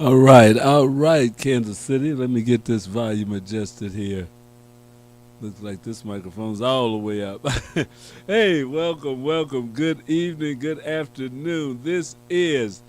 All right, Kansas City. Let me get this volume adjusted here. Looks like this microphone's all the way up. Hey, welcome. Good evening, good afternoon. This is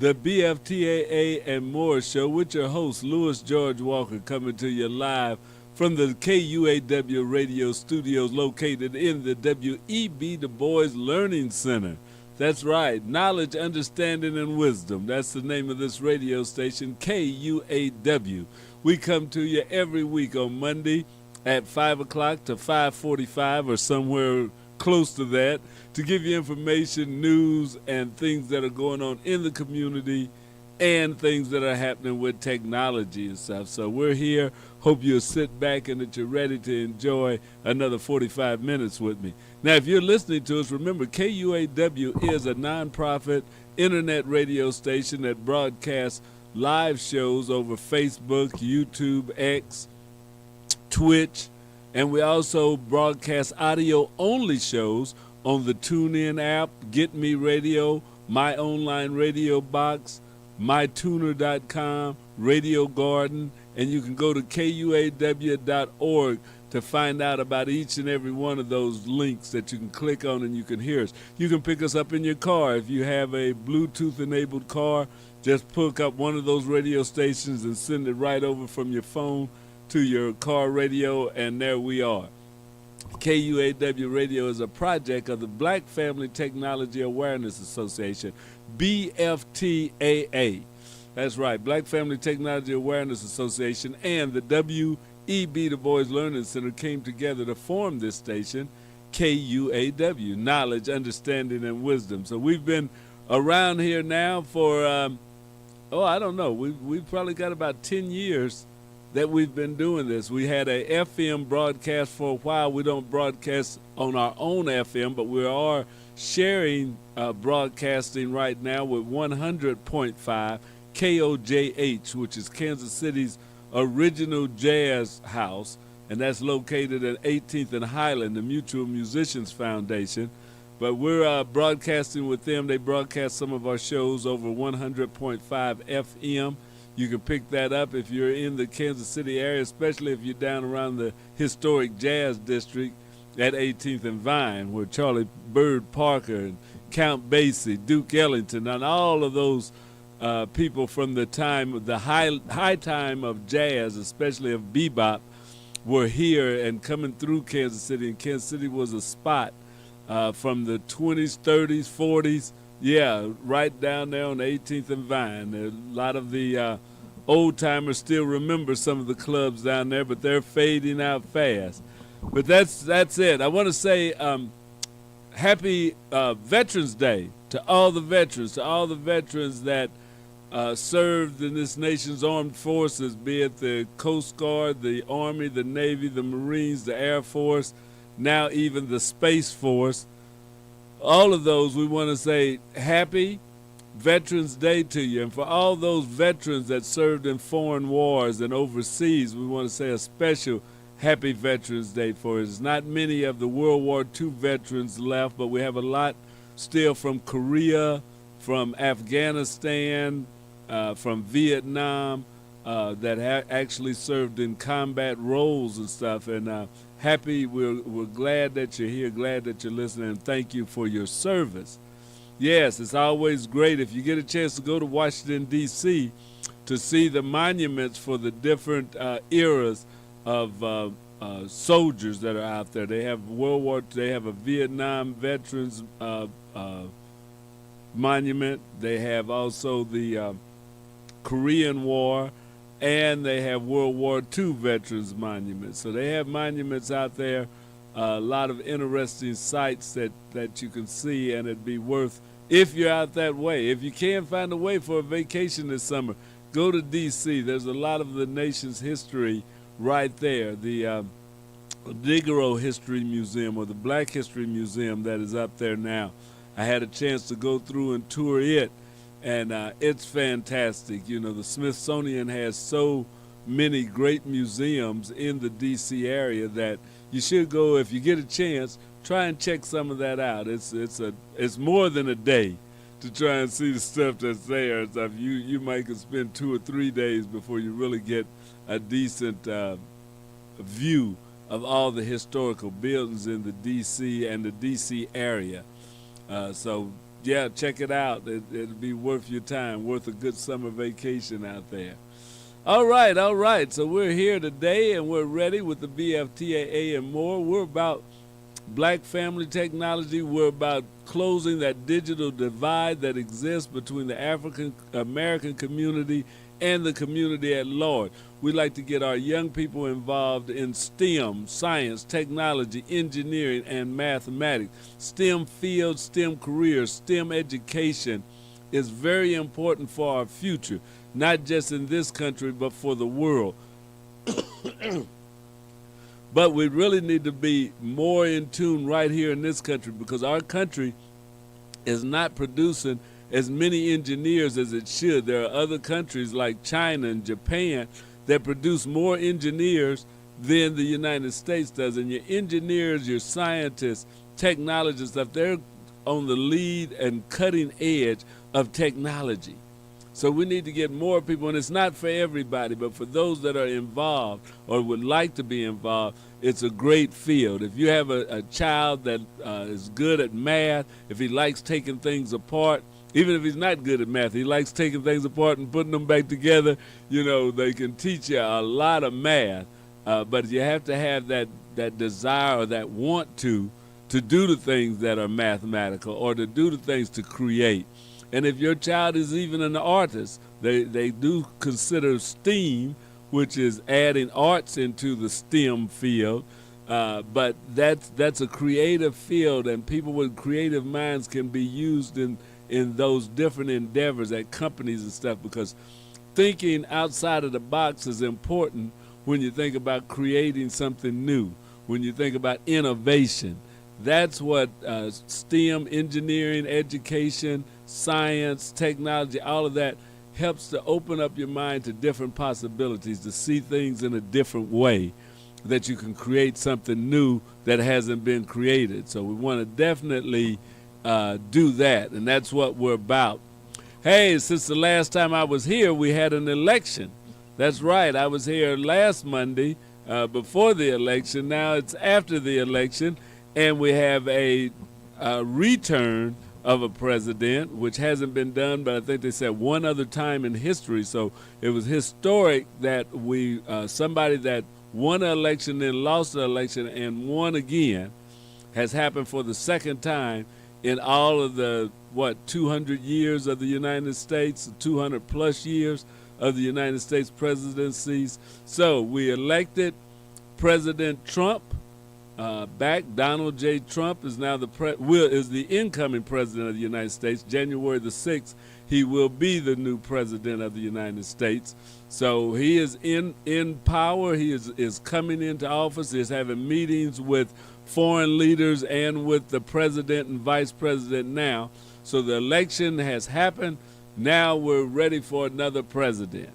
the BFTAA and More show with your host, Louis George Walker, coming to you live from the KUAW Radio studios located in the W.E.B. Du Bois Learning Center. That's right, knowledge, understanding, and wisdom. That's the name of this radio station, KUAW. We come to you every week on Monday at 5 o'clock to 5:45 or somewhere close to that to give you information, news, and things that are going on in the community and things that are happening with technology and stuff. So we're here. Hope you'll sit back and that you're ready to enjoy another 45 minutes with me. Now, if you're listening to us, remember KUAW is a nonprofit internet radio station that broadcasts live shows over Facebook, YouTube, X, Twitch, and we also broadcast audio-only shows on the TuneIn app, Get Me Radio, My Online Radio Box, MyTuner.com, Radio Garden, and you can go to KUAW.org to find out about each and every one of those links that you can click on and you can hear us. You can pick us up in your car. If you have a Bluetooth-enabled car, just hook up one of those radio stations and send it right over from your phone to your car radio, and there we are. KUAW Radio is a project of the Black Family Technology Awareness Association, BFTAA. That's right, Black Family Technology Awareness Association and the W.E.B. Du Bois Learning Center came together to form this station, KUAW, Knowledge, Understanding, and Wisdom. So we've been around here now for, I don't know, we've probably got about 10 years that we've been doing this. We had a FM broadcast for a while. We don't broadcast on our own FM, but we are sharing broadcasting right now with 100.5 KOJH, which is Kansas City's original jazz house, and that's located at 18th and Highland, the Mutual Musicians Foundation. But we're broadcasting with them. They broadcast some of our shows over 100.5 FM. You can pick that up if you're in the Kansas City area, especially if you're down around the historic Jazz District at 18th and Vine, where Charlie Bird Parker and Count Basie, Duke Ellington, and all of those people from the time, the high time of jazz, especially of bebop, were here and coming through Kansas City. And Kansas City was a spot from the 20s, 30s, 40s. Yeah, right down there on 18th and Vine. A lot of the old-timers still remember some of the clubs down there, but they're fading out fast. But that's it. I want to say happy Veterans Day to all the veterans, that served in this nation's armed forces, be it the Coast Guard, the Army, the Navy, the Marines, the Air Force, now even the Space Force. All of those, we want to say happy Veterans Day to you. And for all those veterans that served in foreign wars and overseas, we want to say a special happy Veterans Day for us. There's not many of the World War II veterans left, but we have a lot still from Korea, from Afghanistan, from Vietnam, that actually served in combat roles and stuff. And happy, we're glad that you're here, glad that you're listening, and thank you for your service. Yes, it's always great if you get a chance to go to Washington, D.C. to see the monuments for the different eras of soldiers that are out there. They have they have a Vietnam veterans monument. They have also the Korean War, and they have World War II veterans monuments. So they have monuments out there, a lot of interesting sites that you can see, and it'd be worth, if you're out that way. If you can't find a way for a vacation this summer, go to D.C. There's a lot of the nation's history right there. The Negro History Museum, or the Black History Museum, that is up there now. I had a chance to go through and tour it, and it's fantastic. You know, the Smithsonian has so many great museums in the D.C. area that you should go, if you get a chance, try and check some of that out. It's more than a day to try and see the stuff that's there and stuff. You might could spend 2 or 3 days before you really get a decent view of all the historical buildings in the D.C. and the D.C. area. So, yeah, check it out. It'll be worth your time, worth a good summer vacation out there. All right. So we're here today, and we're ready with the BFTAA and More. We're about Black family technology. We're about closing that digital divide that exists between the African American community and the community at large. We like to get our young people involved in STEM, science, technology, engineering, and mathematics. STEM fields, STEM careers, STEM education is very important for our future, not just in this country, but for the world. But we really need to be more in tune right here in this country, because our country is not producing as many engineers as it should. There are other countries like China and Japan that produce more engineers than the United States does. And your engineers, your scientists, technologists, stuff, they're on the lead and cutting edge of technology. So we need to get more people, and it's not for everybody, but for those that are involved or would like to be involved, it's a great field. If you have a child that is good at math, if he likes taking things apart, even if he's not good at math, he likes taking things apart and putting them back together, they can teach you a lot of math, but you have to have that desire or that want to do the things that are mathematical or to do the things to create. And if your child is even an artist, they do consider STEAM, which is adding arts into the STEM field. But that's a creative field, and people with creative minds can be used in those different endeavors at companies and stuff, because thinking outside of the box is important when you think about creating something new, when you think about innovation. That's what STEM, engineering, education, science, technology, all of that helps to open up your mind to different possibilities, to see things in a different way, that you can create something new that hasn't been created. So we want to definitely do that, and that's what we're about. Hey, since the last time I was here, we had an election. That's right, I was here last Monday before the election. Now it's after the election, and we have a return of a president, which hasn't been done, but I think they said one other time in history. So it was historic that somebody that won an election, then lost the election, and won again, has happened for the second time in all of the, 200 years of the United States, 200 plus years of the United States presidencies. So we elected President Trump back. Donald J. Trump is now is the incoming president of the United States. January the 6th, he will be the new president of the United States. So he is in power. He is coming into office. He's having meetings with foreign leaders and with the president and vice president now. So the election has happened. Now we're ready for another president.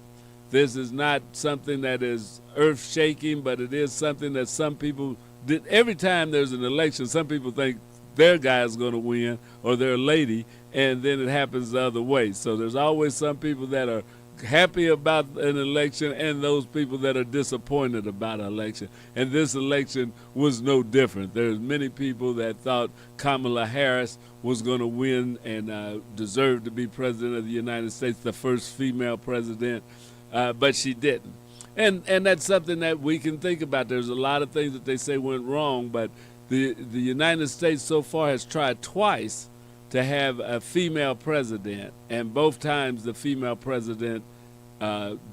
This is not something that is earth-shaking, but it is something that some people did. Every time there's an election, some people think their guy is going to win or their lady, and then it happens the other way. So there's always some people that are happy about an election and those people that are disappointed about an election. And this election was no different. There's many people that thought Kamala Harris was going to win and deserved to be president of the United States, the first female president, but she didn't. And that's something that we can think about. There's a lot of things that they say went wrong, but the United States so far has tried twice to have a female president, and both times the female president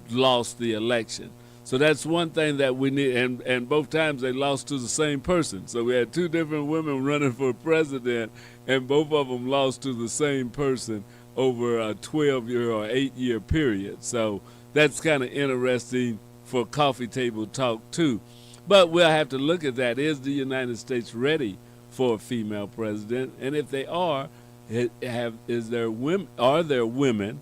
lost the election. So that's one thing that we need, and both times they lost to the same person. So we had two different women running for president, and both of them lost to the same person over a 12-year or 8-year period. So that's kind of interesting for coffee table talk too. But we'll have to look at that. Is the United States ready for a female president? And if they are, are there women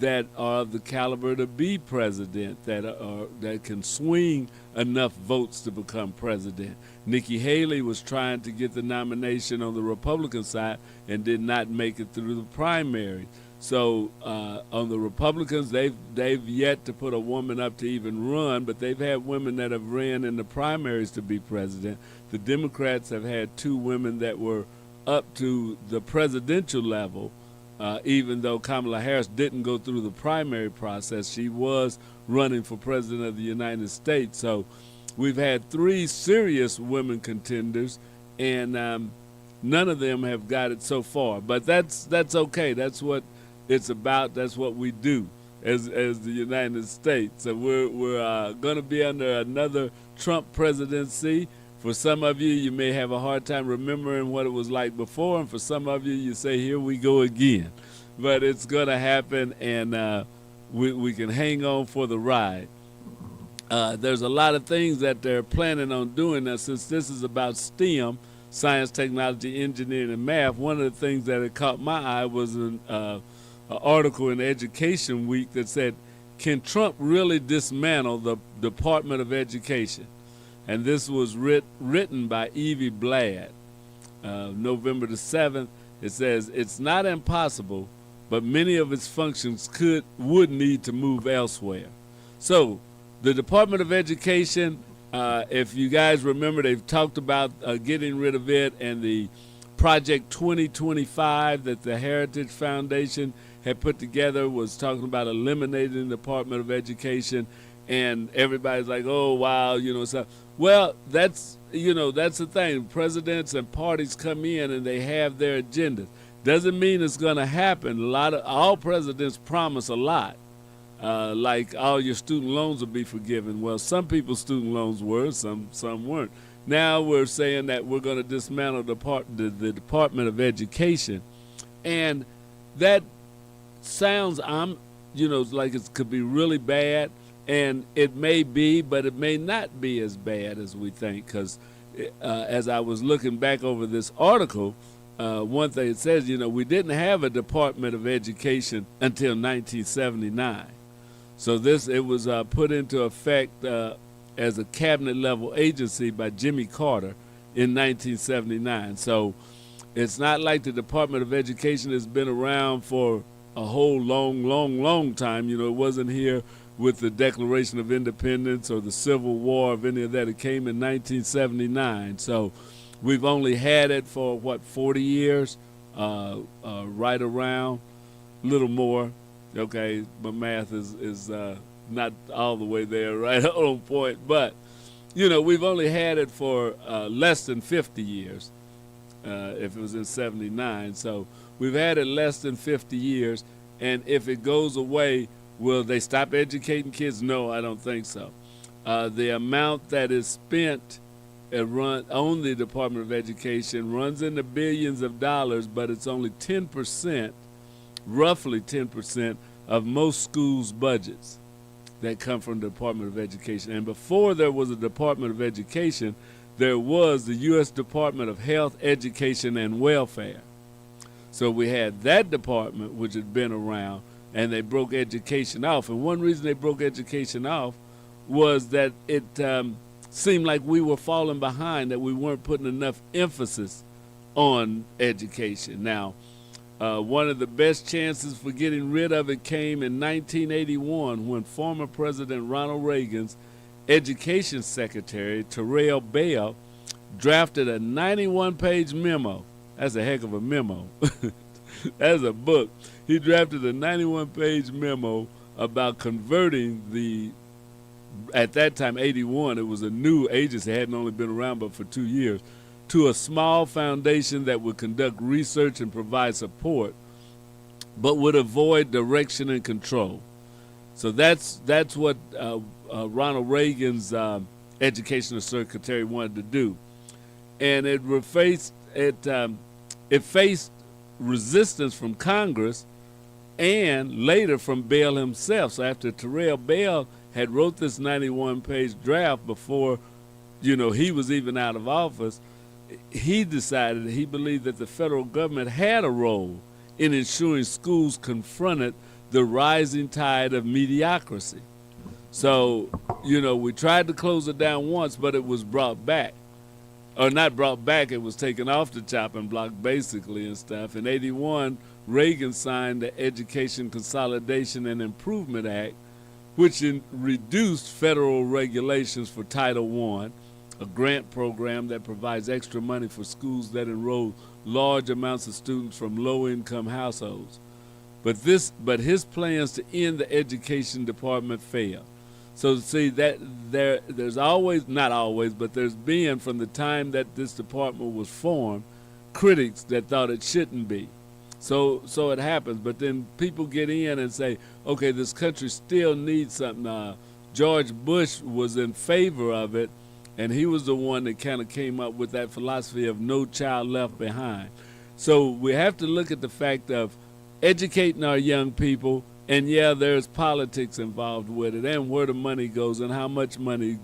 that are of the caliber to be president, that can swing enough votes to become president. Nikki Haley was trying to get the nomination on the Republican side and did not make it through the primary. So on the Republicans, they've yet to put a woman up to even run, but they've had women that have ran in the primaries to be president. The Democrats have had 2 women that were up to the presidential level, even though Kamala Harris didn't go through the primary process. She was running for president of the United States. So we've had 3 serious women contenders, and none of them have got it so far. But that's okay. That's what it's about. That's what we do as the United States. So we're going to be under another Trump presidency. For some of you, you may have a hard time remembering what it was like before, and for some of you, you say, here we go again. But it's going to happen, and we can hang on for the ride. There's a lot of things that they're planning on doing now. Since this is about STEM, science, technology, engineering, and math, one of the things that had caught my eye was an article in Education Week that said, can Trump really dismantle the Department of Education? And this was written by Evie Bladd, November the 7th. It says, it's not impossible, but many of its functions would need to move elsewhere. So the Department of Education, if you guys remember, they've talked about getting rid of it, and the Project 2025 that the Heritage Foundation had put together was talking about eliminating the Department of Education. And everybody's like, oh, wow, so. Well, that's the thing. Presidents and parties come in and they have their agendas. Doesn't mean it's going to happen. All presidents promise a lot, like all your student loans will be forgiven. Well, some people's student loans were, some weren't. Now we're saying that we're going to dismantle the Department of Education, and that sounds, like it could be really bad. And it may be, but it may not be as bad as we think, because as I was looking back over this article, one thing it says, we didn't have a Department of Education until 1979. So it was put into effect as a cabinet-level agency by Jimmy Carter in 1979. So it's not like the Department of Education has been around for a whole long time. It wasn't here with the Declaration of Independence or the Civil War of any of that. It came in 1979. So we've only had it for, 40 years, right around, a little more. Okay, my math is not all the way there, right on point. But, we've only had it for less than 50 years, if it was in 79. So we've had it less than 50 years. And if it goes away, will they stop educating kids? No, I don't think so. The amount that is spent on the Department of Education runs into billions of dollars, but it's only 10%, roughly 10% of most schools' budgets that come from the Department of Education. And before there was a Department of Education, there was the U.S. Department of Health, Education, and Welfare. So we had that department, which had been around, and they broke education off. And one reason they broke education off was that it seemed like we were falling behind, that we weren't putting enough emphasis on education. Now, one of the best chances for getting rid of it came in 1981 when former President Ronald Reagan's education secretary, Terrell Bell, drafted a 91-page memo. That's a heck of a memo. That's a book. He drafted a 91-page memo about converting at that time, 81, it was a new agency, hadn't only been around but for 2 years, to a small foundation that would conduct research and provide support, but would avoid direction and control. So that's what Ronald Reagan's education secretary wanted to do. And it faced resistance from Congress and later from Bell himself. So after Terrell Bell had wrote this 91-page draft before, he was even out of office, he decided, he believed that the federal government had a role in ensuring schools confronted the rising tide of mediocrity. So, we tried to close it down once, but it was brought back. Or not brought back, it was taken off the chopping block basically and stuff. In 81, Reagan signed the Education Consolidation and Improvement Act, which reduced federal regulations for Title I, a grant program that provides extra money for schools that enroll large amounts of students from low-income households. But his plans to end the education department failed. So see that there's always, not always, but there's been from the time that this department was formed, critics that thought it shouldn't be. So it happens, but then people get in and say, okay, this country still needs something. George Bush was in favor of it, and he was the one that kind of came up with that philosophy of no child left behind. So we have to look at the fact of educating our young people, and yeah, there's politics involved with it, and where the money goes and how much money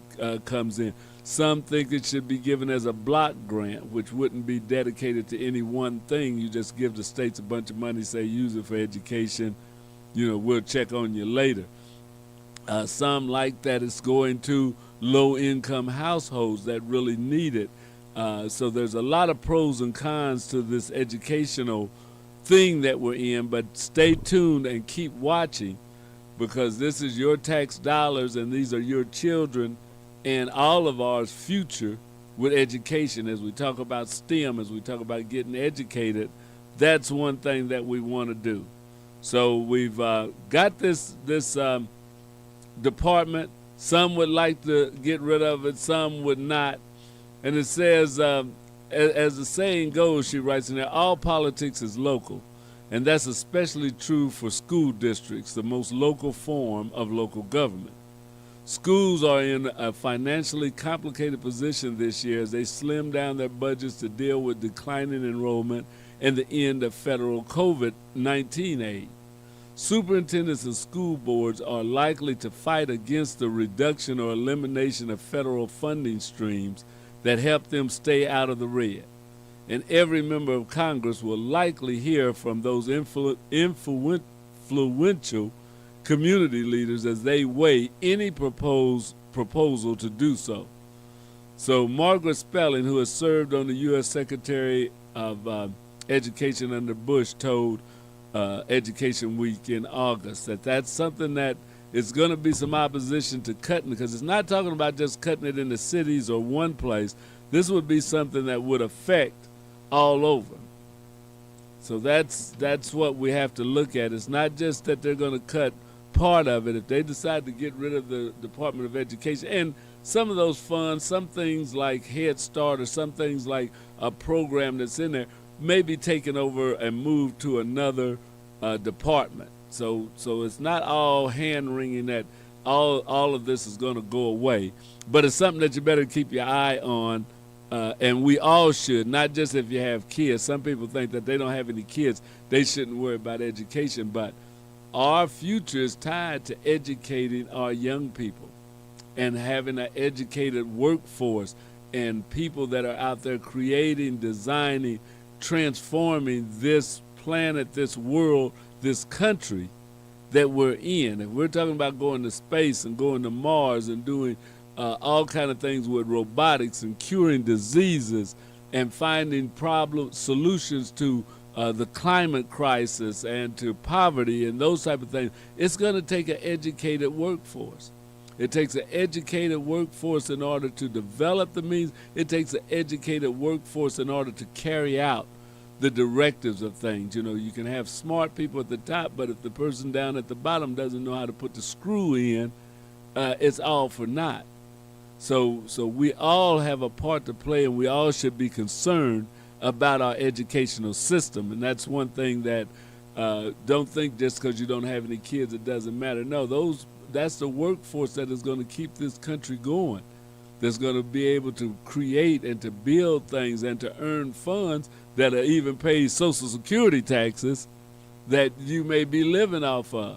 comes in. Some think it should be given as a block grant, which wouldn't be dedicated to any one thing. You just give the states a bunch of money, say use it for education, we'll check on you later. Some like that it's going to low-income households that really need it. So there's a lot of pros and cons to this educational thing that we're in, but stay tuned and keep watching, because this is your tax dollars and these are your children and all of ours future with education. As we talk about STEM, as we talk about getting educated, that's one thing that we want to do. So we've got this department. Some would like to get rid of it, some would not. And it says, as the saying goes, she writes in there, all politics is local. And that's especially true for school districts, the most local form of local government. Schools are in a financially complicated position this year as they slim down their budgets to deal with declining enrollment and the end of federal COVID-19 aid. Superintendents and school boards are likely to fight against the reduction or elimination of federal funding streams that help them stay out of the red. And every member of Congress will likely hear from those influential community leaders as they weigh any proposal to do so. So Margaret Spelling, who has served on the U.S. Secretary of Education under Bush, told Education Week in August that that's something that is going to be some opposition to cutting, because it's not talking about just cutting it in the cities or one place. This would be something that would affect all over. So that's what we have to look at. It's not just that they're going to cut part of it. If they decide to get rid of the Department of Education and some of those funds, some things like Head Start or some things like a program that's in there may be taken over and moved to another department. So it's not all hand-wringing that all of this is going to go away, but it's something that you better keep your eye on. And we all should, not just if you have kids. Some people think that they don't have any kids, they shouldn't worry about education, but our future is tied to educating our young people and having an educated workforce and people that are out there creating, designing, transforming this planet, this world, this country that we're in. If we're talking about going to space and going to Mars and doing all kind of things with robotics and curing diseases and finding solutions to the climate crisis and to poverty and those type of things, it's going to take an educated workforce. It takes an educated workforce in order to develop the means. It takes an educated workforce in order to carry out the directives of things. You can have smart people at the top, but if the person down at the bottom doesn't know how to put the screw in, it's all for naught. So we all have a part to play, and we all should be concerned about our educational system. And that's one thing that don't think just because you don't have any kids it doesn't matter. No, that's the workforce that is going to keep this country going, that's going to be able to create and to build things and to earn funds that are even pay Social Security taxes that you may be living off of,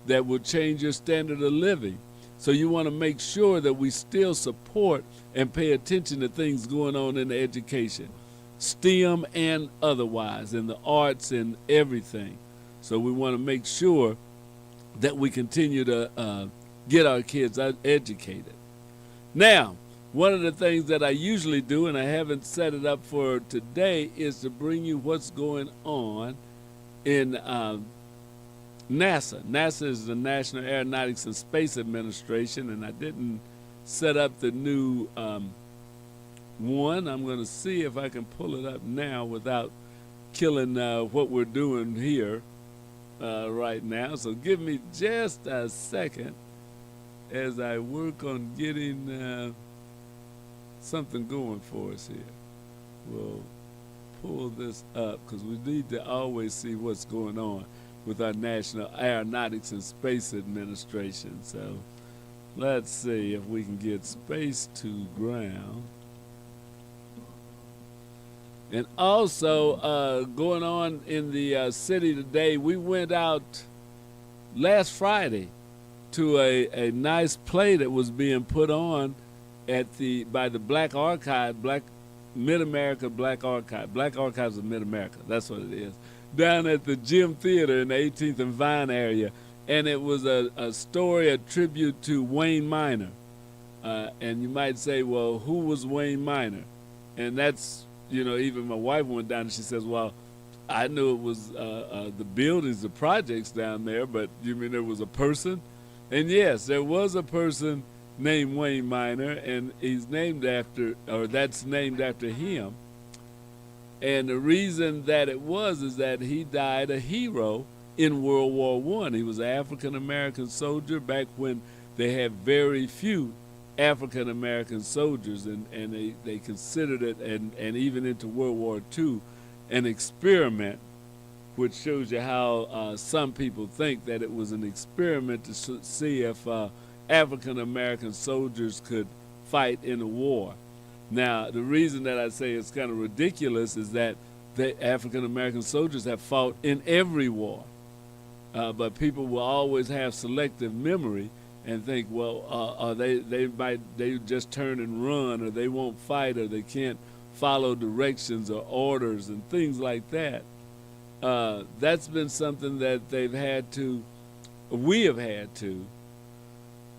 that will change your standard of living. So you want to make sure that we still support and pay attention to things going on in the education, STEM and otherwise, in the arts and everything. So we want to make sure that we continue to get our kids educated. Now, one of the things that I usually do, and I haven't set it up for today, is to bring you what's going on in NASA. NASA is the National Aeronautics and Space Administration, and I didn't set up the new one. I'm going to see if I can pull it up now without killing what we're doing here right now. So give me just a second as I work on getting something going for us here. We'll pull this up because we need to always see what's going on with our National Aeronautics and Space Administration. So let's see if we can get space to ground. And also going on in the city today, we went out last Friday to a nice play that was being put on by the Black Archive, Mid-America Black Archive. Black Archives of Mid-America, that's what it is. Down at the Gym Theater in the 18th and Vine area. And it was a story, a tribute to Wayne Minor. And you might say, well, who was Wayne Minor? And that's, even my wife went down and she says, well, I knew it was the buildings, the projects down there, but you mean there was a person? And yes, there was a person named Wayne Minor, and that's named after him. And the reason that it is that he died a hero in World War I. He was an African-American soldier back when they had very few African-American soldiers, and they considered it, and even into World War II, an experiment, which shows you how some people think that it was an experiment to see if African-American soldiers could fight in a war. Now, the reason that I say it's kind of ridiculous is that the African-American soldiers have fought in every war. But people will always have selective memory and think, well, they just turn and run, or they won't fight, or they can't follow directions or orders and things like that. That's been something that we have had to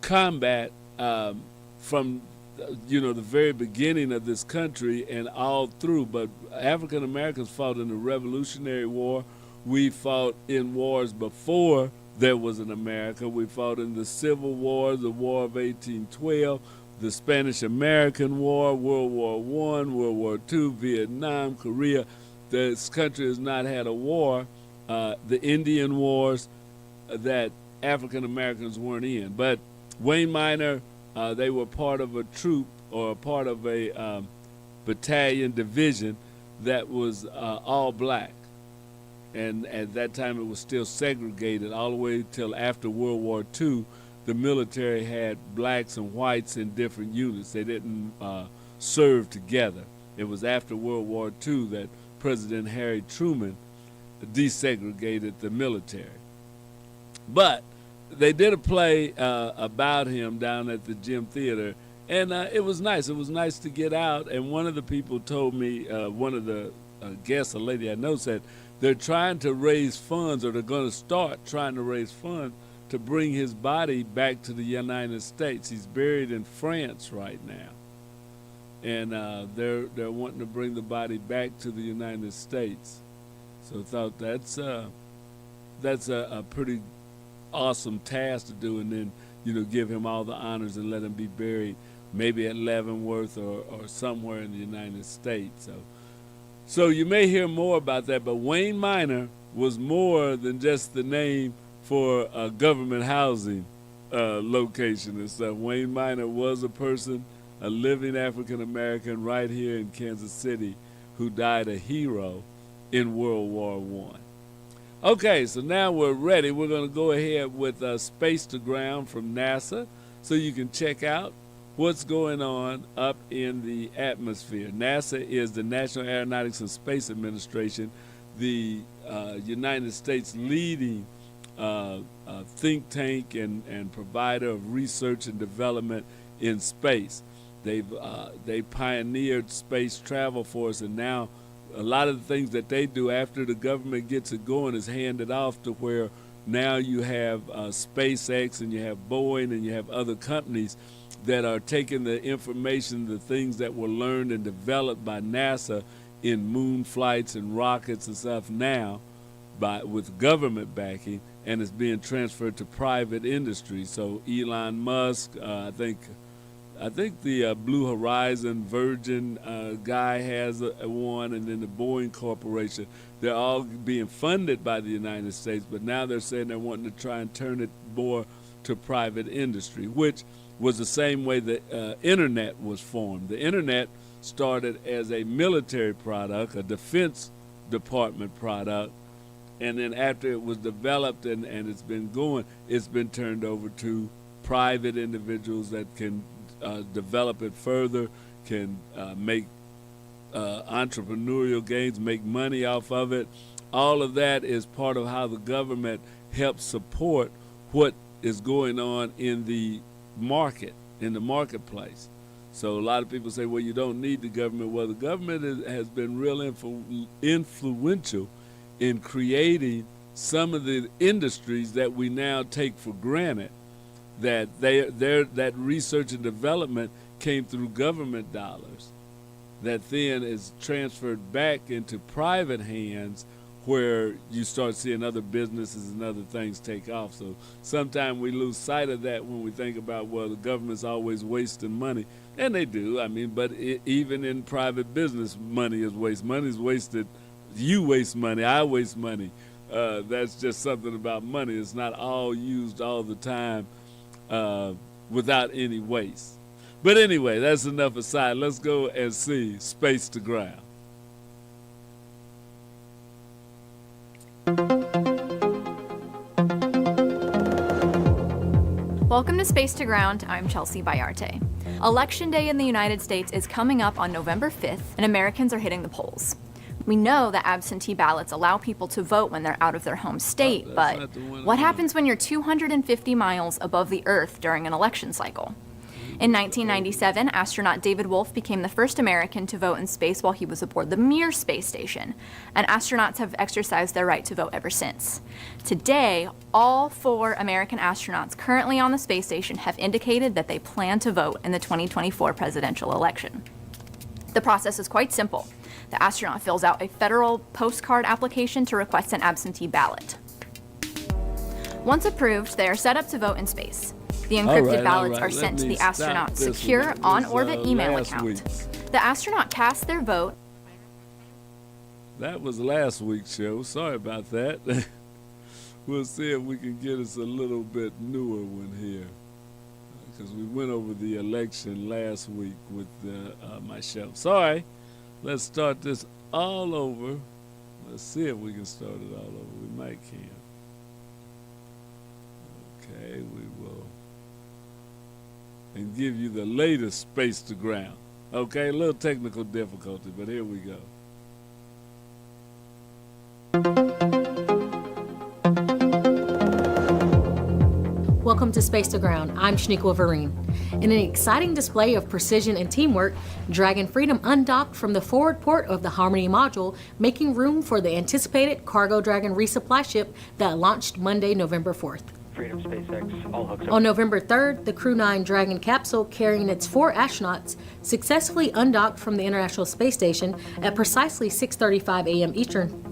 combat from the very beginning of this country and all through. But African Americans fought in the Revolutionary War. We fought in wars before there was an America. We fought in the Civil War, the War of 1812, the Spanish-American War, World War I, World War II, Vietnam, Korea. This country has not had a war, the Indian Wars, that African Americans weren't in. But Wayne Minor, they were part of a troop or part of a battalion division that was all black. And at that time it was still segregated all the way till after World War II. The military had blacks and whites in different units. They didn't serve together. It was after World War II that President Harry Truman desegregated the military. But they did a play about him down at the Gym Theater, and it was nice. It was nice to get out, and one of the people told me, one of the guests, a lady I know, said they're trying to raise funds, or they're going to start trying to raise funds to bring his body back to the United States. He's buried in France right now, and they're wanting to bring the body back to the United States. So I thought that's a pretty awesome task to do, and then give him all the honors and let him be buried maybe at Leavenworth or somewhere in the United States. So you may hear more about that, but Wayne Minor was more than just the name for a government housing location and stuff. Wayne Minor was a person, a living African American right here in Kansas City, who died a hero in World War I. Okay, so now we're ready. We're going to go ahead with Space to Ground from NASA, so you can check out what's going on up in the atmosphere. NASA is the National Aeronautics and Space Administration, the United States leading think tank and provider of research and development in space. They pioneered space travel for us, and now a lot of the things that they do after the government gets it going is handed off to where now you have SpaceX and you have Boeing and you have other companies that are taking the information, the things that were learned and developed by NASA in moon flights and rockets and stuff now with government backing, and it's being transferred to private industry. So Elon Musk, I think the Blue Horizon Virgin guy has one, and then the Boeing Corporation. They're all being funded by the United States, but now they're saying they're wanting to try and turn it more to private industry, which was the same way the internet was formed. The internet started as a military product, a Defense Department product, and then after it was developed and it's been going, it's been turned over to private individuals that can develop it further, can make entrepreneurial gains, make money off of it. All of that is part of how the government helps support what is going on in the market, in the marketplace. So a lot of people say, well, you don't need the government. Well, the government has been real influential in creating some of the industries that we now take for granted, that that research and development came through government dollars, that then is transferred back into private hands, where you start seeing other businesses and other things take off. So sometimes we lose sight of that when we think about, well, the government's always wasting money. And they do, I mean, but even in private business, money is wasted. Money is wasted. You waste money, I waste money. That's just something about money. It's not all used all the time without any waste. But anyway, that's enough aside. Let's go and see Space to Ground. Welcome to Space to Ground. I'm Chelsea Bayarte. Election Day in the United States is coming up on November 5th, and Americans are hitting the polls. We know that absentee ballots allow people to vote when they're out of their home state, but what happens when you're 250 miles above the Earth during an election cycle? In 1997, astronaut David Wolf became the first American to vote in space while he was aboard the Mir space station, and astronauts have exercised their right to vote ever since. Today, all 4 American astronauts currently on the space station have indicated that they plan to vote in the 2024 presidential election. The process is quite simple. The astronaut fills out a federal postcard application to request an absentee ballot. Once approved, they are set up to vote in space. The encrypted ballots are sent to the astronaut's secure on-orbit email account. The astronaut casts their vote. That was last week's show. Sorry about that. We'll see if we can get us a little bit newer one here, because we went over the election last week with my show. Sorry. Let's start this all over. Let's see if we can start it all over. We might can. Okay, we will. And give you the latest Space to Ground. Okay, a little technical difficulty, but here we go. Welcome to Space to Ground. I'm Shaniqua Vereen. In an exciting display of precision and teamwork, Dragon Freedom undocked from the forward port of the Harmony module, making room for the anticipated Cargo Dragon resupply ship that launched Monday, November 4th. Freedom SpaceX, all hooks up. On November 3rd, the Crew 9 Dragon capsule carrying its 4 astronauts successfully undocked from the International Space Station at precisely 6:35 a.m. Eastern.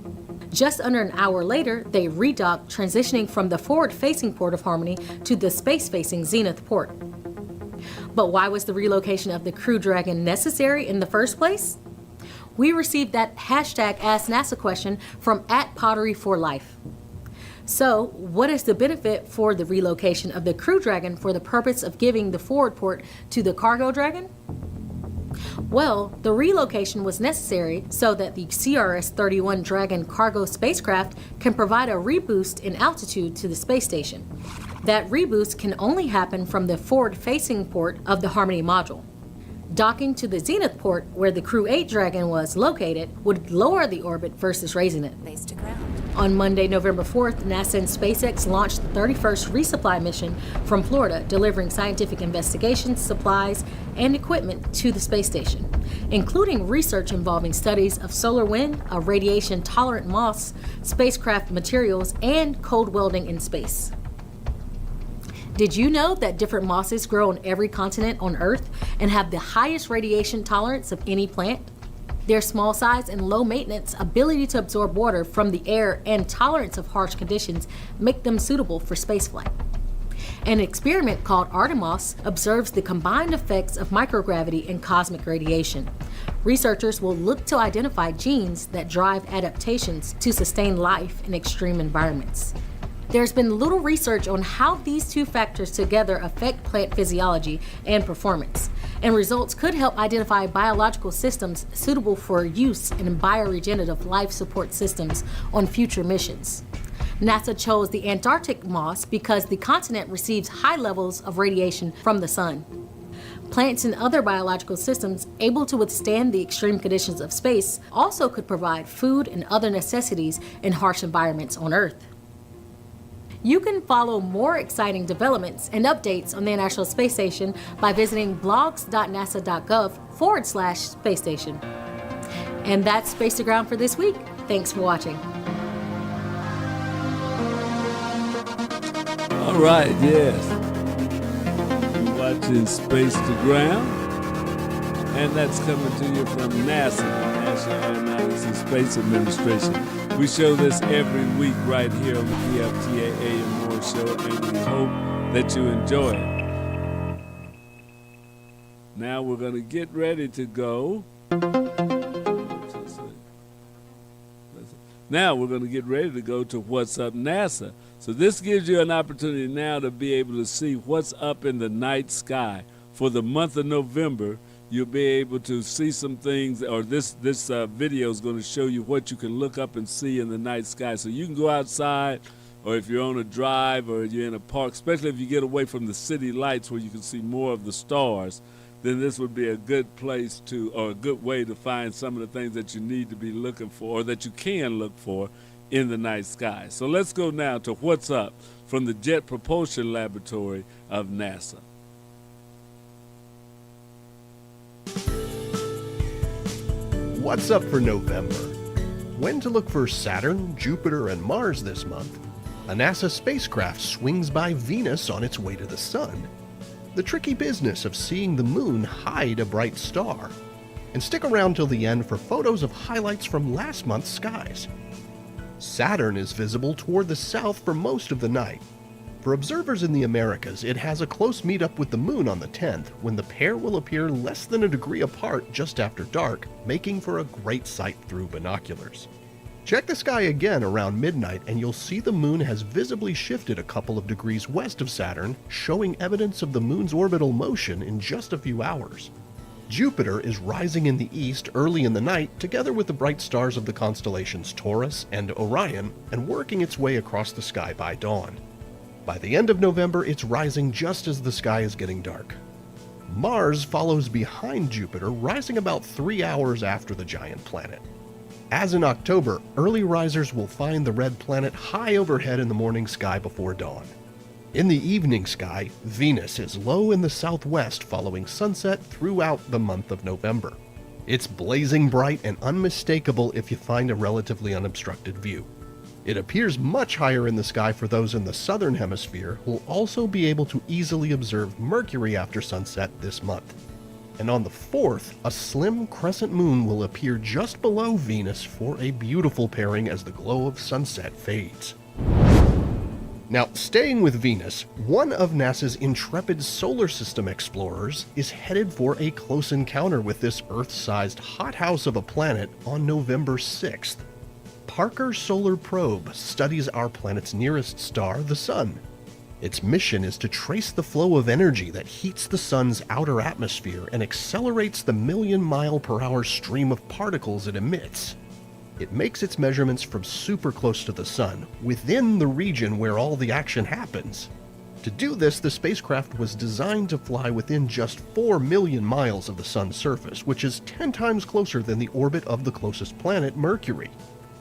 Just under an hour later, they redocked, transitioning from the forward-facing port of Harmony to the space-facing Zenith port. But why was the relocation of the Crew Dragon necessary in the first place? We received that hashtag Ask NASA question from @PotteryForLife. So, what is the benefit for the relocation of the Crew Dragon for the purpose of giving the forward port to the Cargo Dragon? Well, the relocation was necessary so that the CRS-31 Dragon cargo spacecraft can provide a reboost in altitude to the space station. That reboost can only happen from the forward-facing port of the Harmony module. Docking to the Zenith port, where the Crew 8 Dragon was located, would lower the orbit versus raising it. Space to Ground. On Monday, November 4th, NASA and SpaceX launched the 31st resupply mission from Florida, delivering scientific investigations, supplies, and equipment to the space station. including research involving studies of solar wind, a radiation-tolerant moss, spacecraft materials, and cold welding in space. Did you know that different mosses grow on every continent on Earth and have the highest radiation tolerance of any plant? Their small size and low maintenance, ability to absorb water from the air, and tolerance of harsh conditions make them suitable for spaceflight. An experiment called Artemis observes the combined effects of microgravity and cosmic radiation. Researchers will look to identify genes that drive adaptations to sustain life in extreme environments. There's been little research on how these two factors together affect plant physiology and performance, and results could help identify biological systems suitable for use in bioregenerative life support systems on future missions. NASA chose the Antarctic moss because the continent receives high levels of radiation from the sun. Plants and other biological systems able to withstand the extreme conditions of space also could provide food and other necessities in harsh environments on Earth. You can follow more exciting developments and updates on the International Space Station by visiting blogs.nasa.gov/space station. And that's Space to Ground for this week. Thanks for watching. All right, yes. You're watching Space to Ground, and that's coming to you from NASA, the National Aeronautics and Space Administration. We show this every week right here on the BFTAA and More show, and we hope that you enjoy it. Now we're going to get ready to go. Now we're going to get ready to go to What's Up NASA. So this gives you an opportunity now to be able to see what's up in the night sky. For the month of November, you'll be able to see some things, or this video is going to show you what you can look up and see in the night sky. So you can go outside, or if you're on a drive, or you're in a park, especially if you get away from the city lights where you can see more of the stars, then this would be a good place to, or a good way to find some of the things that you need to be looking for, or that you can look for in the night sky. So let's go now to What's Up from the Jet Propulsion Laboratory of NASA. What's up for November? When to look for Saturn, Jupiter, and Mars this month? A NASA spacecraft swings by Venus on its way to the Sun. The tricky business of seeing the Moon hide a bright star. And stick around till the end for photos of highlights from last month's skies. Saturn is visible toward the south for most of the night. For observers in the Americas, it has a close meetup with the Moon on the 10th, when the pair will appear less than a degree apart just after dark, making for a great sight through binoculars. Check the sky again around midnight and you'll see the Moon has visibly shifted a couple of degrees west of Saturn, showing evidence of the Moon's orbital motion in just a few hours. Jupiter is rising in the east early in the night, together with the bright stars of the constellations Taurus and Orion, and working its way across the sky by dawn. By the end of November, it's rising just as the sky is getting dark. Mars follows behind Jupiter, rising about 3 hours after the giant planet. As in October, early risers will find the red planet high overhead in the morning sky before dawn. In the evening sky, Venus is low in the southwest following sunset throughout the month of November. It's blazing bright and unmistakable if you find a relatively unobstructed view. It appears much higher in the sky for those in the southern hemisphere who will also be able to easily observe Mercury after sunset this month. And on the 4th, a slim crescent moon will appear just below Venus for a beautiful pairing as the glow of sunset fades. Now, staying with Venus, one of NASA's intrepid solar system explorers is headed for a close encounter with this Earth-sized hothouse of a planet on November 6th. Parker Solar Probe studies our planet's nearest star, the Sun. Its mission is to trace the flow of energy that heats the Sun's outer atmosphere and accelerates the million-mile-per-hour stream of particles it emits. It makes its measurements from super close to the Sun, within the region where all the action happens. To do this, the spacecraft was designed to fly within just 4 million miles of the Sun's surface, which is 10 times closer than the orbit of the closest planet, Mercury.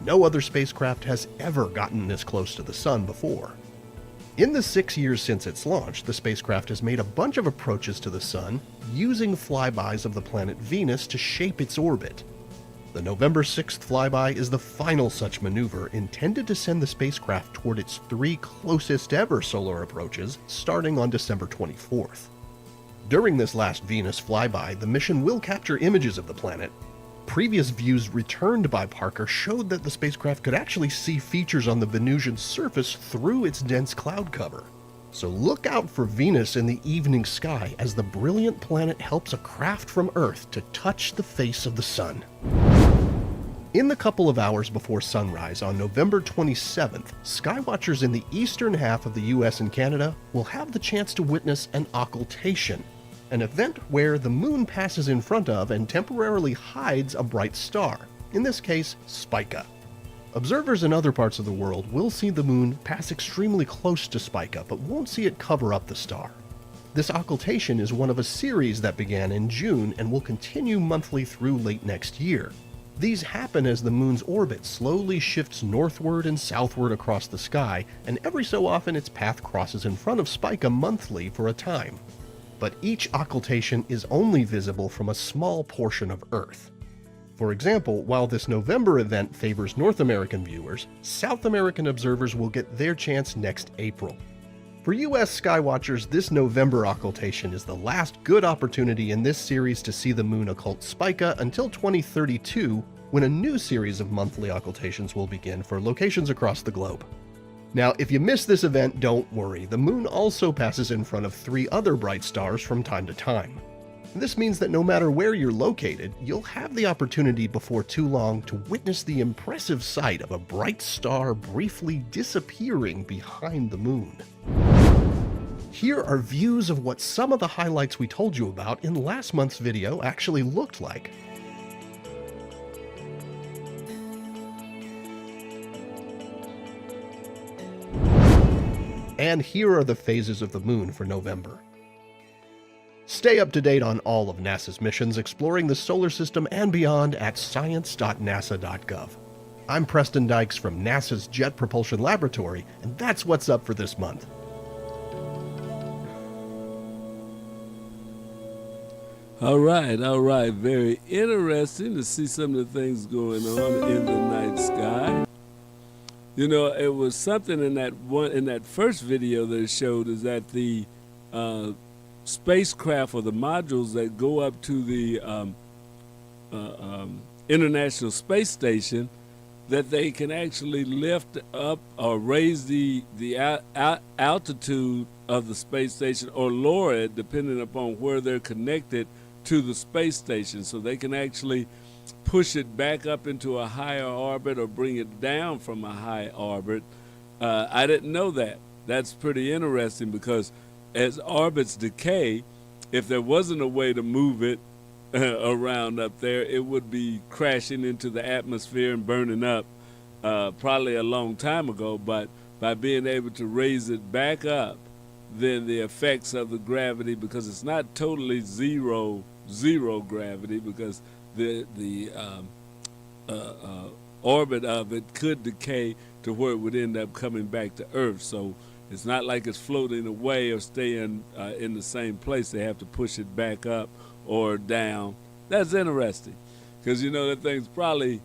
No other spacecraft has ever gotten this close to the Sun before. In the 6 years since its launch, the spacecraft has made a bunch of approaches to the Sun, using flybys of the planet Venus to shape its orbit. The November 6th flyby is the final such maneuver, intended to send the spacecraft toward its 3 closest ever solar approaches, starting on December 24th. During this last Venus flyby, the mission will capture images of the planet. Previous views returned by Parker showed that the spacecraft could actually see features on the Venusian surface through its dense cloud cover. So look out for Venus in the evening sky as the brilliant planet helps a craft from Earth to touch the face of the Sun. In the couple of hours before sunrise on November 27th, skywatchers in the eastern half of the US and Canada will have the chance to witness an occultation, an event where the moon passes in front of and temporarily hides a bright star, in this case, Spica. Observers in other parts of the world will see the moon pass extremely close to Spica, but won't see it cover up the star. This occultation is one of a series that began in June and will continue monthly through late next year. These happen as the moon's orbit slowly shifts northward and southward across the sky, and every so often its path crosses in front of Spica monthly for a time. But each occultation is only visible from a small portion of Earth. For example, while this November event favors North American viewers, South American observers will get their chance next April. For US skywatchers, this November occultation is the last good opportunity in this series to see the moon occult Spica until 2032, when a new series of monthly occultations will begin for locations across the globe. Now, if you miss this event, don't worry. The moon also passes in front of 3 other bright stars from time to time. This means that no matter where you're located, you'll have the opportunity before too long to witness the impressive sight of a bright star briefly disappearing behind the moon. Here are views of what some of the highlights we told you about in last month's video actually looked like. And here are the phases of the moon for November. Stay up to date on all of NASA's missions exploring the solar system and beyond at science.nasa.gov. I'm Preston Dykes from NASA's Jet Propulsion Laboratory, and that's what's up for this month. All right. Very interesting to see some of the things going on in the night sky. You know, it was something in that first video that it showed is that the spacecraft or the modules that go up to the International Space Station, that they can actually lift up or raise the altitude of the space station or lower it depending upon where they're connected to the space station. So they can actually push it back up into a higher orbit or bring it down from a high orbit. I didn't know that. That's pretty interesting because as orbits decay, if there wasn't a way to move it around up there, it would be crashing into the atmosphere and burning up probably a long time ago. But by being able to raise it back up, then the effects of the gravity, because it's not totally zero gravity, because the orbit of it could decay to where it would end up coming back to Earth. So it's not like it's floating away or staying in the same place. They have to push it back up or down. That's interesting because, you know, that thing's probably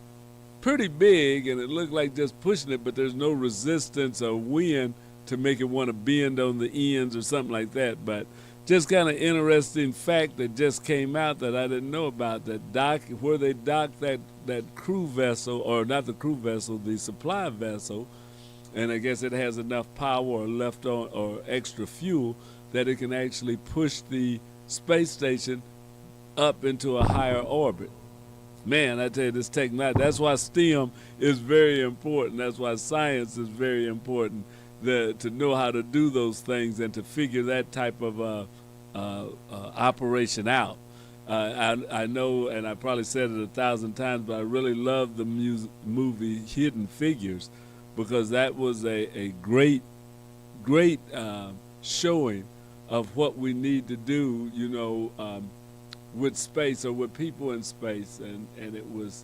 pretty big and it looked like just pushing it, but there's no resistance or wind to make it want to bend on the ends or something like that. But just kind of interesting fact that just came out that I didn't know about, that where they docked that crew vessel, or not the crew vessel, the supply vessel, and I guess it has enough power or left on or extra fuel that it can actually push the space station up into a higher orbit. Man, I tell you, this technology, that's why STEM is very important. That's why science is very important, to know how to do those things and to figure that type of operation out. I know, and I probably said it 1,000 times, but I really love the movie Hidden Figures, because that was a great showing of what we need to do, you know, with space or with people in space, and it was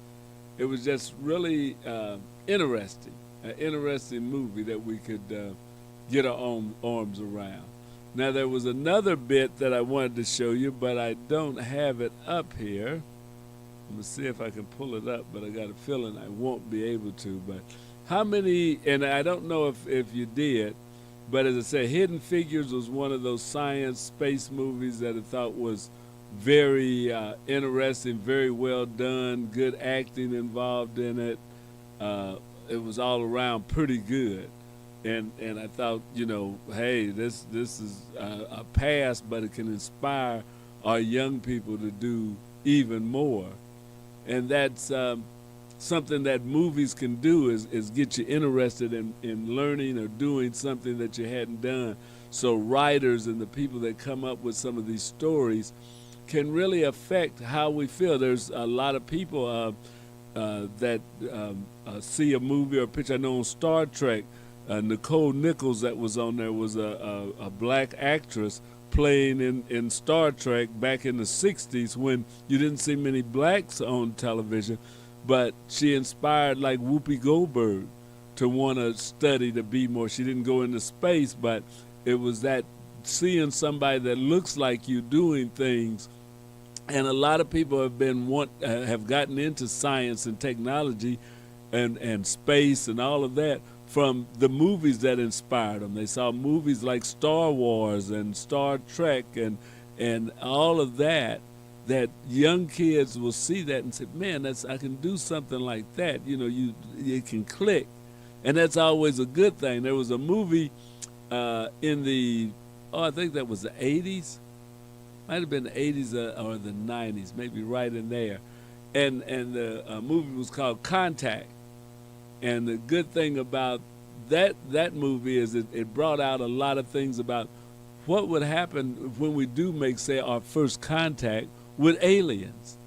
just really interesting, an interesting movie that we could get our own arms around. Now, there was another bit that I wanted to show you, but I don't have it up here. I'm going to see if I can pull it up, but I got a feeling I won't be able to. But how many, and I don't know if you did, but as I said, Hidden Figures was one of those science space movies that I thought was very interesting, very well done, good acting involved in it. It was all around pretty good. And I thought, hey, this is a past, but it can inspire our young people to do even more. And that's something that movies can do is get you interested in learning or doing something that you hadn't done. So writers and the people that come up with some of these stories can really affect how we feel. There's a lot of people that see a movie or a picture. I know on Star Trek, Nicole Nichols that was on there was a black actress playing in Star Trek back in the 60s when you didn't see many blacks on television, but she inspired like Whoopi Goldberg to want to study to be more. She didn't go into space, but it was that seeing somebody that looks like you doing things. And a lot of people have gotten into science and technology and space and all of that from the movies that inspired them. They saw movies like Star Wars and Star Trek and all of that young kids will see that and say, man, I can do something like that. You can click. And that's always a good thing. There was a movie in I think that was the 80s. Might have been the 80s or the 90s, maybe right in there. And the movie was called Contact. And the good thing about that movie is it brought out a lot of things about what would happen when we do make, say, our first contact with aliens.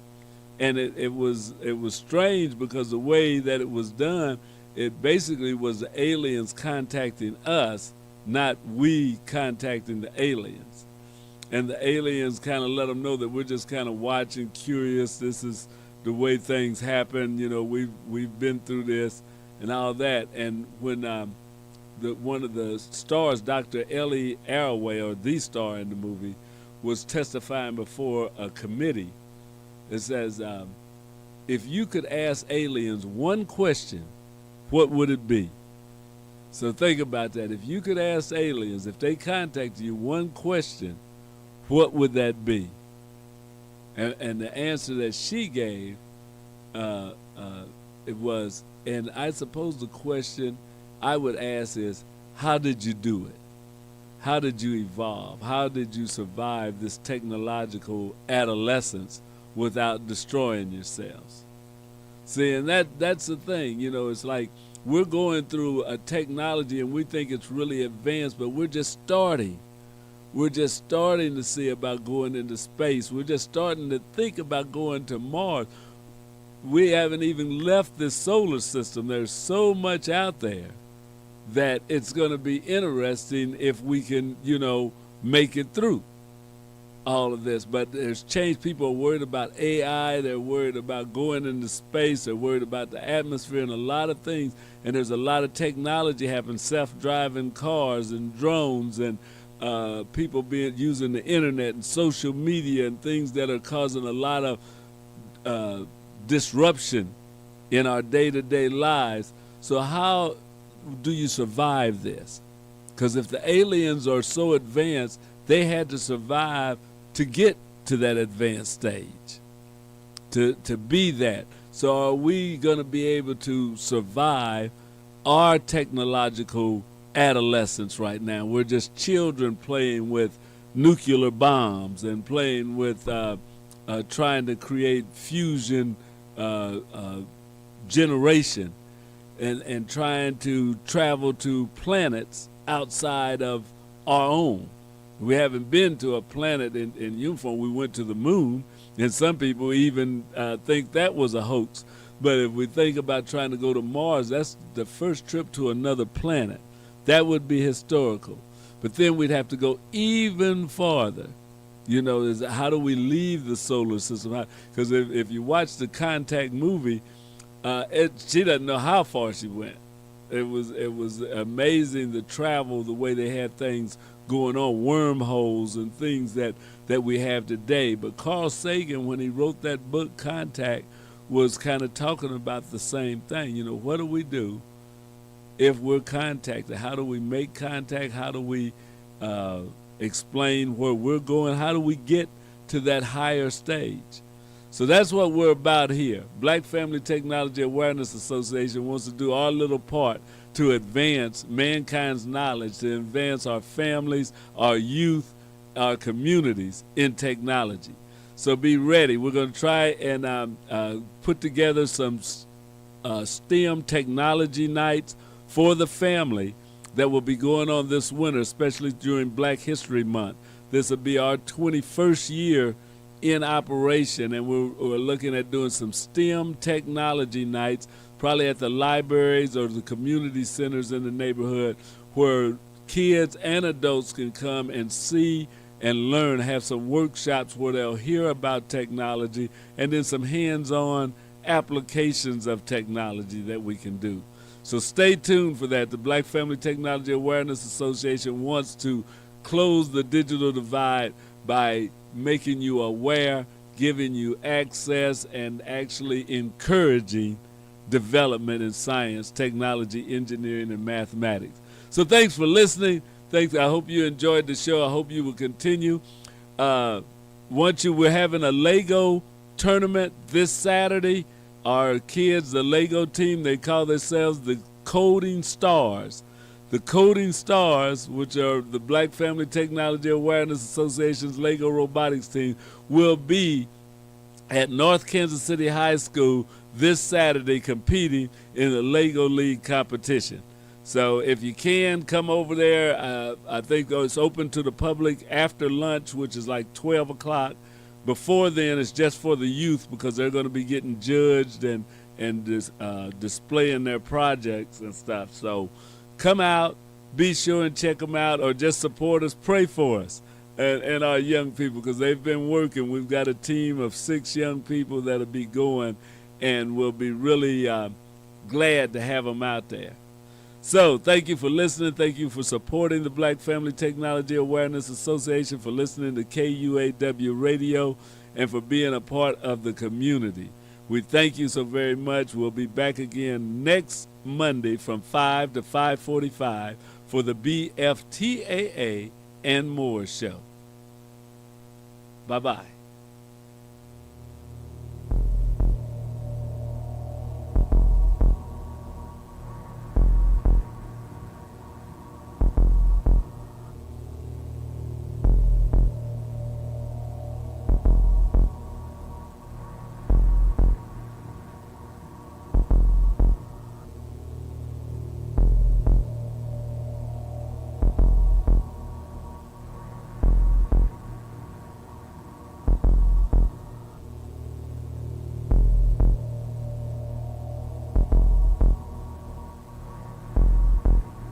And it was strange because the way that it was done, it basically was the aliens contacting us, not we contacting the aliens. And the aliens kind of let them know that we're just kind of watching, curious. This is the way things happen. We've been through this and all that. And when one of the stars, Dr. Ellie Arroway, or the star in the movie, was testifying before a committee, it says, if you could ask aliens one question, what would it be? So think about that. If you could ask aliens, if they contacted you, one question, what would that be? And the answer that she gave, it was, and I suppose the question I would ask is, how did you do it? How did you evolve? How did you survive this technological adolescence without destroying yourselves? See, and that's the thing. It's like we're going through a technology and we think it's really advanced, but we're just starting. We're just starting to see about going into space. We're just starting to think about going to Mars. We haven't even left this solar system. There's so much out there that it's going to be interesting if we can, make it through all of this. But there's change. People are worried about AI. They're worried about going into space. They're worried about the atmosphere and a lot of things. And there's a lot of technology happening, self-driving cars and drones and people using the internet and social media and things that are causing a lot of disruption in our day-to-day lives. So how do you survive this? Because if the aliens are so advanced, they had to survive to get to that advanced stage, to be that. So are we going to be able to survive our technological adolescence right now? We're just children playing with nuclear bombs and playing with trying to create fusion generation and trying to travel to planets outside of our own. We haven't been to a planet in uniform. We went to the moon, and some people even think that was a hoax. But if we think about trying to go to Mars, that's the first trip to another planet. That would be historical. But then we'd have to go even farther. How do we leave the solar system? Because if you watch the Contact movie, she doesn't know how far she went. It was amazing, the travel, the way they had things going on, wormholes and things that we have today. But Carl Sagan, when he wrote that book, Contact, was kind of talking about the same thing. You know, what do we do if we're contacted? How do we make contact? How do we explain where we're going? How do we get to that higher stage? So that's what we're about here. Black Family Technology Awareness Association wants to do our little part to advance mankind's knowledge, to advance our families, our youth, our communities in technology. So be ready. We're going to try and put together some STEM technology nights for the family that will be going on this winter, especially during Black History Month. This will be our 21st year in operation, and we're looking at doing some STEM technology nights, probably at the libraries or the community centers in the neighborhood, where kids and adults can come and see and learn, have some workshops where they'll hear about technology, and then some hands-on applications of technology that we can do. So stay tuned for that. The Black Family Technology Awareness Association wants to close the digital divide by making you aware, giving you access, and actually encouraging development in science, technology, engineering, and mathematics. So thanks for listening. Thanks. I hope you enjoyed the show. I hope you will continue. We're having a Lego tournament this Saturday. Our kids, the Lego team, they call themselves the Coding Stars. The Coding Stars, which are the Black Family Technology Awareness Association's Lego robotics team, will be at North Kansas City High School this Saturday competing in the Lego League competition. So if you can, come over there. I think it's open to the public after lunch, which is like 12 o'clock. Before then, it's just for the youth because they're going to be getting judged and displaying their projects and stuff. So come out, be sure and check them out, or just support us, pray for us and our young people, because they've been working. We've got a team of 6 young people that'll be going, and we'll be really glad to have them out there. So thank you for listening. Thank you for supporting the Black Family Technology Awareness Association, for listening to KUAW Radio, and for being a part of the community. We thank you so very much. We'll be back again next Monday from 5 to 5:45 for the BFTAA and More show. Bye-bye.